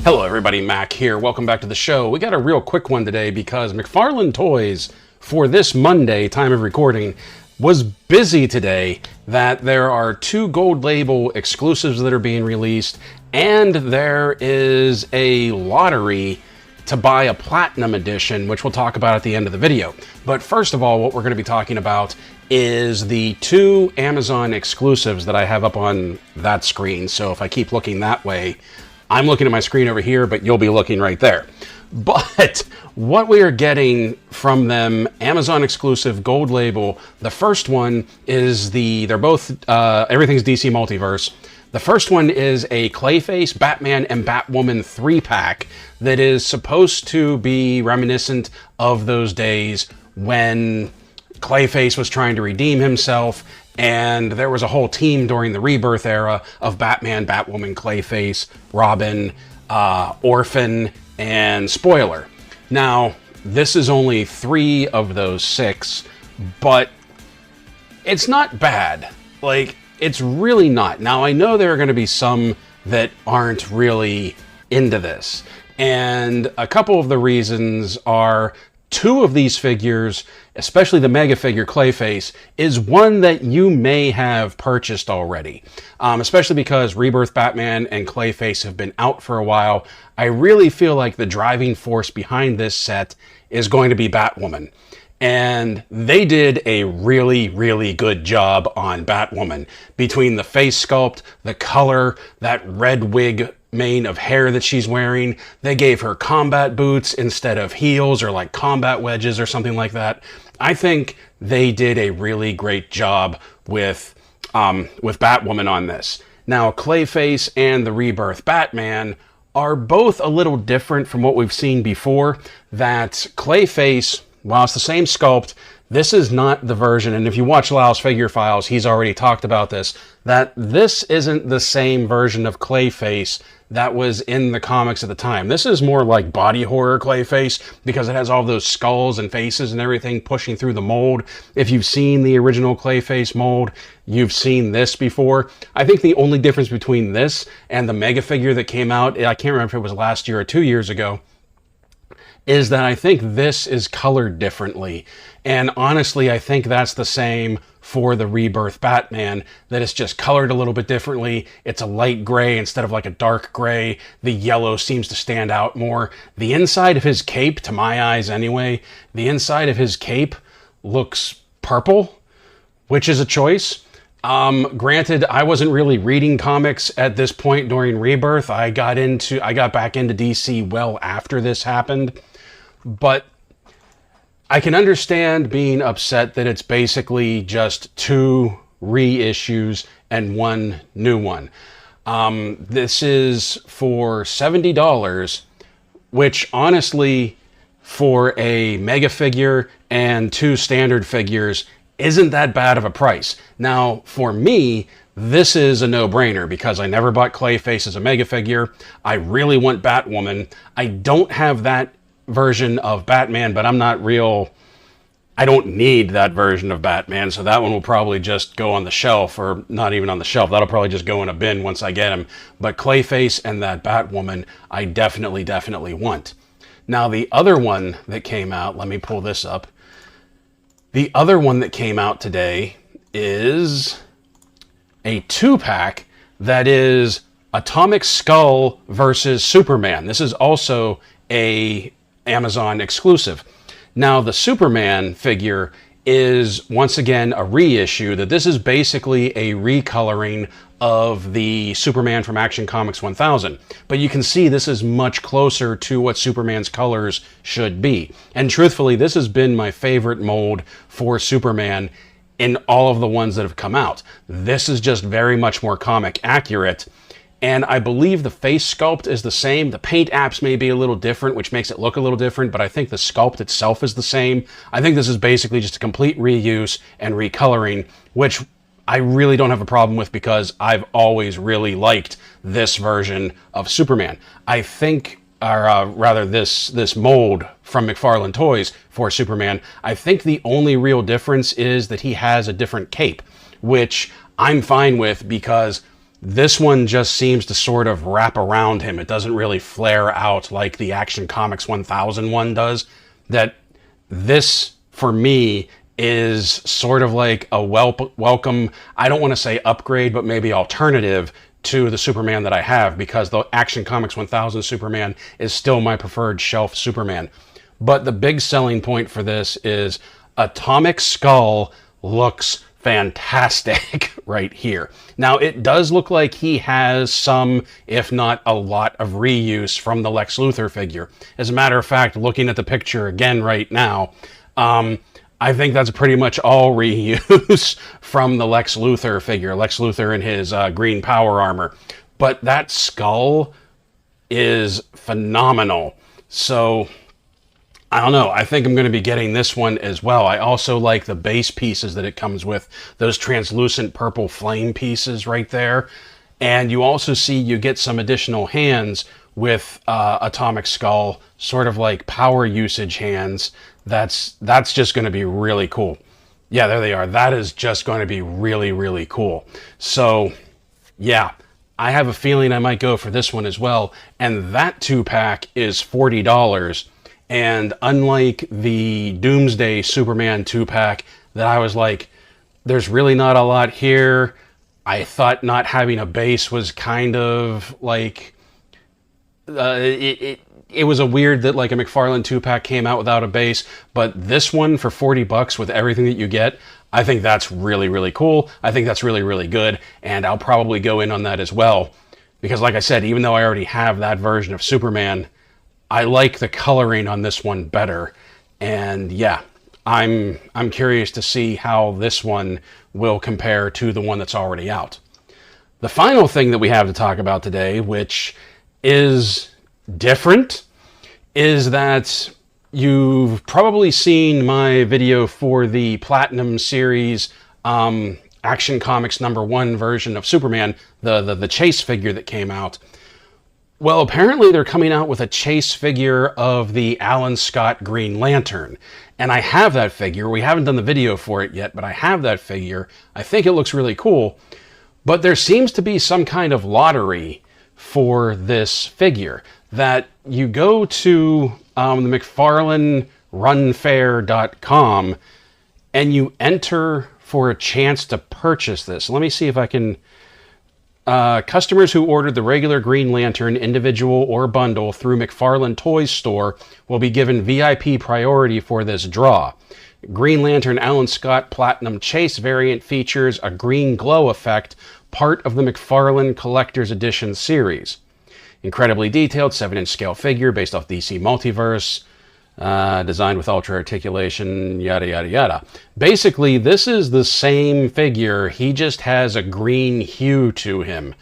Hello everybody, Mac here. Welcome back to the show. We got a real quick one today because McFarlane Toys, for this Monday, time of recording, was busy today that there are 2 gold label exclusives that are being released, and there is a lottery to buy a platinum edition, which we'll talk about at the end of the video. But first of all, what we're going to be talking about is the 2 Amazon exclusives that I have up on that screen. So if I keep looking that way, I'm looking at my screen over here, but you'll be looking right there. But what we are getting from them, Amazon exclusive gold label, the first one is they're both, everything's DC Multiverse. The first one is a Clayface, Batman, and Batwoman 3-pack that is supposed to be reminiscent of those days when Clayface was trying to redeem himself, and there was a whole team during the Rebirth era of Batman, Batwoman, Clayface, Robin, Orphan, and Spoiler. Now, this is only 3 of those 6, but it's not bad. Like, it's really not. Now, I know there are going to be some that aren't really into this, and a couple of the reasons are 2 of these figures, especially the mega figure Clayface, is one that you may have purchased already. Especially because Rebirth Batman and Clayface have been out for a while. I really feel like the driving force behind this set is going to be Batwoman. And they did a really, really good job on Batwoman. Between the face sculpt, the color, that red wig mane of hair that she's wearing, they gave her combat boots instead of heels or like combat wedges or something like that. I think they did a really great job with Batwoman on this. Now, Clayface and the Rebirth Batman are both a little different from what we've seen before. That Clayface, while it's the same sculpt, this is not the version, and if you watch Lyle's Figure Files, he's already talked about this, that this isn't the same version of Clayface that was in the comics at the time. This is more like body horror Clayface because it has all those skulls and faces and everything pushing through the mold. If you've seen the original Clayface mold, you've seen this before. I think the only difference between this and the mega figure that came out, I can't remember if it was last year or 2 years ago, is that I think this is colored differently. And honestly, I think that's the same for the Rebirth Batman, that it's just colored a little bit differently. It's a light gray instead of like a dark gray. The yellow seems to stand out more. The inside of his cape, to my eyes anyway, the inside of his cape looks purple, which is a choice. Granted, I wasn't really reading comics at this point during Rebirth. I got back into DC well after this happened, but I can understand being upset that it's basically just 2 reissues and 1 new one. This is for $70, which honestly, for a mega figure and 2 standard figures, isn't that bad of a price. Now, for me, this is a no-brainer because I never bought Clayface as a mega figure. I really want Batwoman. I don't have that version of Batman, but I don't need that version of Batman, so that one will probably just go on the shelf, or not even on the shelf. That'll probably just go in a bin once I get him. But Clayface and that Batwoman, I definitely want. Now, the other one that came out, let me pull this up. The other one that came out today is a 2-pack that is Atomic Skull versus Superman. This is also a Amazon exclusive. Now, the Superman figure is once again a reissue. That this is basically a recoloring of the Superman from Action Comics 1000. But you can see this is much closer to what Superman's colors should be. And truthfully, this has been my favorite mold for Superman in all of the ones that have come out. This is just very much more comic accurate. And I believe the face sculpt is the same. The paint apps may be a little different, which makes it look a little different, but I think the sculpt itself is the same. I think this is basically just a complete reuse and recoloring, which I really don't have a problem with because I've always really liked this version of Superman. I think, or rather this mold from McFarlane Toys for Superman, I think the only real difference is that he has a different cape, which I'm fine with because This one just seems to sort of wrap around him. It doesn't really flare out like the Action Comics 1000 one does. That this, for me, is sort of like a welcome, I don't want to say upgrade, but maybe alternative to the Superman that I have, because the Action Comics 1000 Superman is still my preferred shelf Superman. But the big selling point for this is Atomic Skull looks fantastic right here. Now, it does look like he has some, if not a lot, of reuse from the Lex Luthor figure. As a matter of fact, looking at the picture again right now, I think that's pretty much all reuse from the Lex Luthor figure. Lex Luthor in his green power armor. But that skull is phenomenal. So I don't know. I think I'm going to be getting this one as well. I also like the base pieces that it comes with. Those translucent purple flame pieces right there. And you also see you get some additional hands with Atomic Skull, sort of like power usage hands. That's just going to be really cool. Yeah, there they are. That is just going to be really, really cool. So, yeah, I have a feeling I might go for this one as well. And that 2-pack is $40. And unlike the Doomsday Superman 2-pack that I was like, there's really not a lot here. I thought not having a base was kind of like, it was a weird that like a McFarlane 2-pack came out without a base. But this one for $40 with everything that you get, I think that's really, really cool. I think that's really, really good. And I'll probably go in on that as well. Because like I said, even though I already have that version of Superman, I like the coloring on this one better. And yeah, I'm curious to see how this one will compare to the one that's already out. The final thing that we have to talk about today, which is different, is that you've probably seen my video for the Platinum Series Action Comics #1 version of Superman, the Chase figure that came out. Well, apparently they're coming out with a Chase figure of the Alan Scott Green Lantern. And I have that figure. We haven't done the video for it yet, but I have that figure. I think it looks really cool. But there seems to be some kind of lottery for this figure. That you go to the McFarlane runfair.com and you enter for a chance to purchase this. Let me see if I can... customers who ordered the regular Green Lantern individual or bundle through McFarlane Toys store will be given VIP priority for this draw. Green Lantern Alan Scott Platinum Chase variant features a green glow effect, part of the McFarlane Collector's Edition series. Incredibly detailed 7-inch scale figure based off DC Multiverse, designed with ultra articulation, yada yada yada. Basically, this is the same figure, he just has a green hue to him.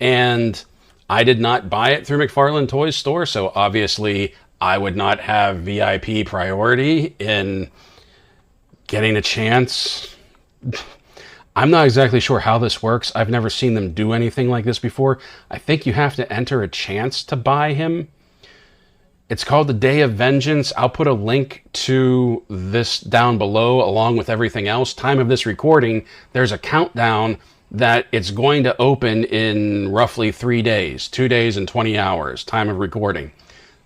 And I did not buy it through McFarlane Toys store, so obviously I would not have VIP priority in getting a chance. I'm not exactly sure how this works. I've never seen them do anything like this before. I think you have to enter a chance to buy him. It's called the Day of Vengeance. I'll put a link to this down below along with everything else. Time of this recording, there's a countdown that it's going to open in roughly 3 days. 2 days and 20 hours, time of recording.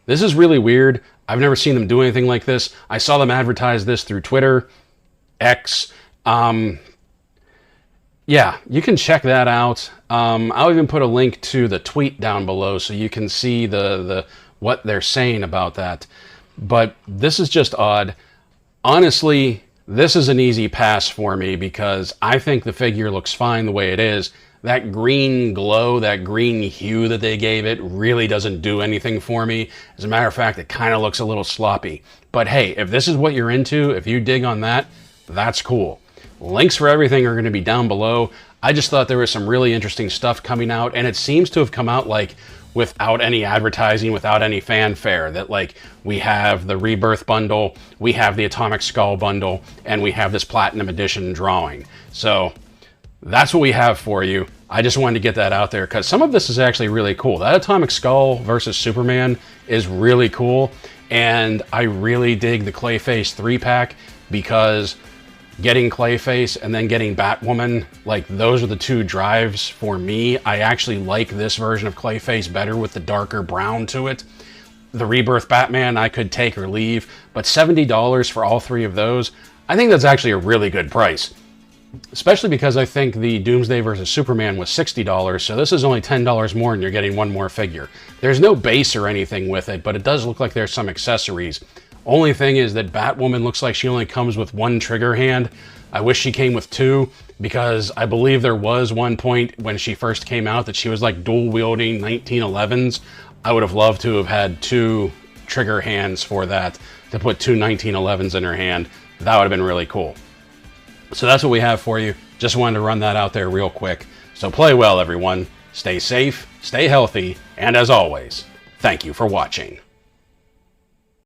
This is really weird. I've never seen them do anything like this. I saw them advertise this through Twitter, X. Yeah, you can check that out. I'll even put a link to the tweet down below so you can see the what they're saying about that. But this is just odd. Honestly, this is an easy pass for me because I think the figure looks fine the way it is. That green glow, that green hue that they gave it really doesn't do anything for me. As a matter of fact, it kind of looks a little sloppy. But hey, if this is what you're into, if you dig on that, that's cool. Links for everything are going to be down below. I just thought there was some really interesting stuff coming out, and it seems to have come out like without any advertising, without any fanfare. That like we have the Rebirth bundle, we have the Atomic Skull bundle, and we have this Platinum Edition drawing. So that's what we have for you. I just wanted to get that out there because some of this is actually really cool. That Atomic Skull versus Superman is really cool, and I really dig the Clayface 3-pack because getting Clayface and then getting Batwoman, like those are the two drives for me. I actually like this version of Clayface better with the darker brown to it. The Rebirth Batman I could take or leave, but $70 for all three of those, I think that's actually a really good price. Especially because I think the Doomsday vs. Superman was $60, so this is only $10 more and you're getting one more figure. There's no base or anything with it, but it does look like there's some accessories. Only thing is that Batwoman looks like she only comes with one trigger hand. I wish she came with two, because I believe there was one point when she first came out that she was like dual-wielding 1911s. I would have loved to have had two trigger hands for that, to put two 1911s in her hand. That would have been really cool. So that's what we have for you. Just wanted to run that out there real quick. So play well, everyone. Stay safe, stay healthy, and as always, thank you for watching.